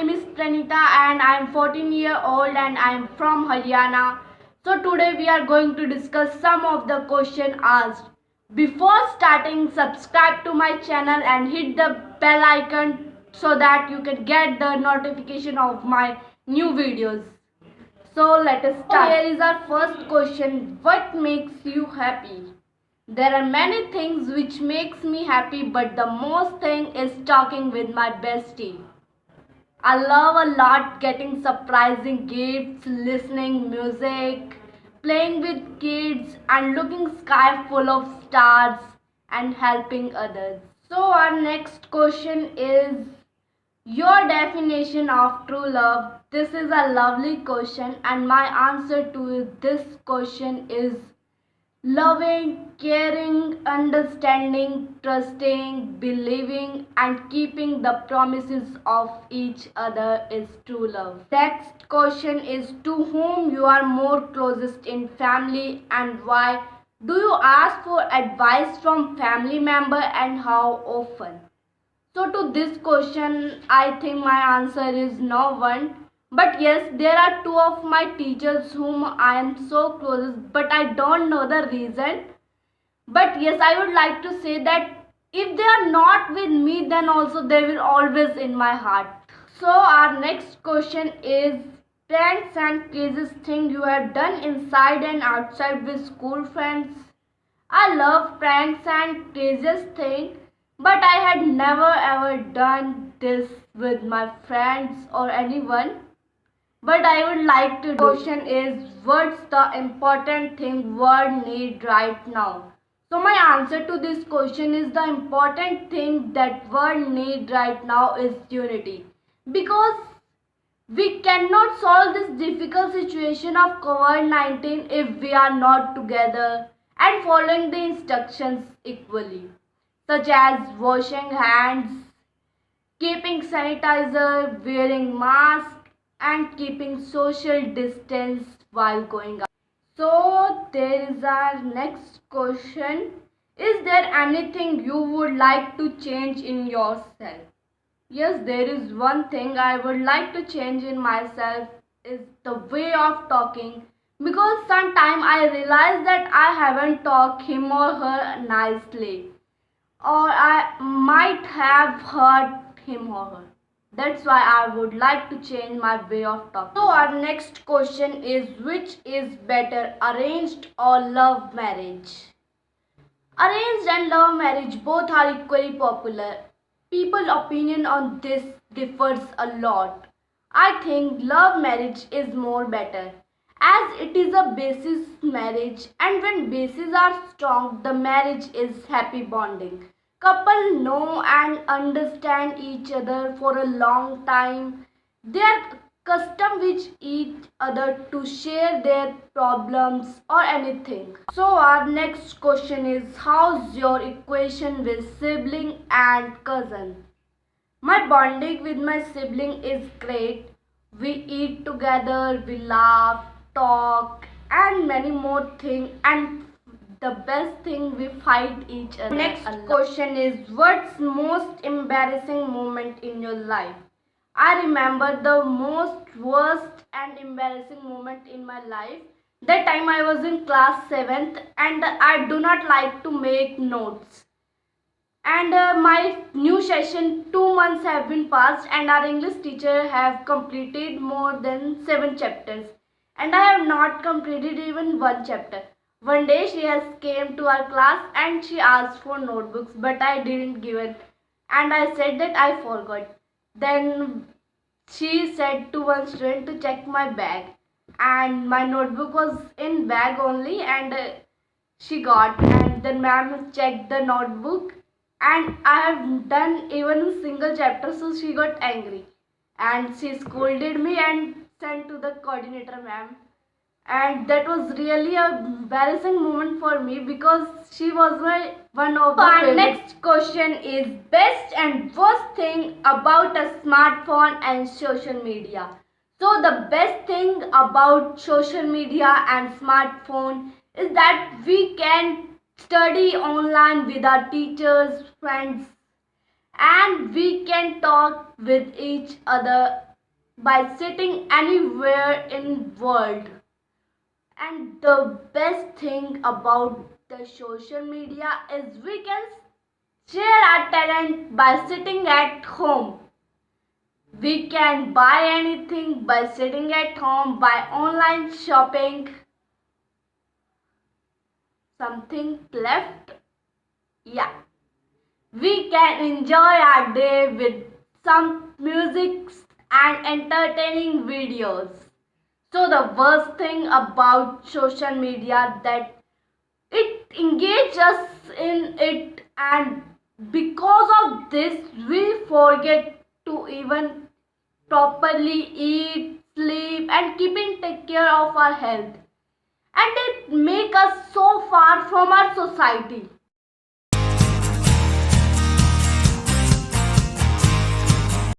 name is Pranita and I am 14-year old and I am from Haryana. So today we are going to discuss some of the question asked. Before starting, subscribe to my channel and hit the bell icon so that you can get the notification of my new videos. So let us start. Here is our first question. What makes you happy? There are many things which makes me happy, but the most thing is talking with my bestie. I love a lot getting surprising gifts, listening music, playing with kids and looking sky full of stars and helping others. So our next question is your definition of true love. This is a lovely question and my answer to this question is loving, caring, understanding, trusting, believing, and keeping the promises of each other is true love. Next question is to whom you are more closest in family and why? Do you ask for advice from family member and how often? So to this question, I think my answer is no one. But yes, there are two of my teachers whom I am so close, but I don't know the reason. But yes, I would like to say that if they are not with me, then also they will always in my heart. So our next question is pranks and craziest thing you have done inside and outside with school friends. I love pranks and craziest thing, but I had never ever done this with my friends or anyone. But I would like to do. Question is what's the important thing world need right now? So my answer to this question is the important thing that world need right now is unity. Because we cannot solve this difficult situation of COVID-19 if we are not together and following the instructions equally, such as washing hands, keeping sanitizer, wearing mask, and keeping social distance while going out. So there is our next question. Is there anything you would like to change in yourself? Yes, there is one thing I would like to change in myself is the way of talking because sometimes I realize that I haven't talked him or her nicely or I might have hurt him or her. That's why I would like to change my way of talking. So our next question is which is better, arranged or love marriage? Arranged and love marriage both are equally popular. People's opinion on this differs a lot. I think love marriage is more better as it is a basis marriage and when bases are strong the marriage is happy bonding. Couple know and understand each other for a long time. They are custom with each other to share their problems or anything. So our next question is how's your equation with sibling and cousin? My bonding with my sibling is great. We eat together, we laugh, talk and many more things and the best thing we fight each other. Next question is what's most embarrassing moment in your life? I remember the most worst and embarrassing moment in my life. That time I was in class 7th and I do not like to make notes. And my new session 2 months have been passed and our English teacher have completed more than 7 chapters. And I have not completed even one chapter. One day she has came to our class and she asked for notebooks but I didn't give it. And I said that I forgot. Then she said to one student to check my bag and my notebook was in bag only and she got and then ma'am checked the notebook and I have done even a single chapter so she got angry and she scolded me and sent to the coordinator ma'am and that was really a embarrassing moment for me because she was my one of the favorite. Next question is best and worst thing about a smartphone and social media. So the best thing about social media and smartphone is that we can study online with our teachers, friends and we can talk with each other by sitting anywhere in world. And the best thing about the social media is we can share our talent by sitting at home. We can buy anything by sitting at home, by online shopping. Something left? Yeah. We can enjoy our day with some music and entertaining videos. So the worst thing about social media that it engages us in it, and because of this we forget to even properly eat, sleep and keeping take care of our health, and it make us so far from our society.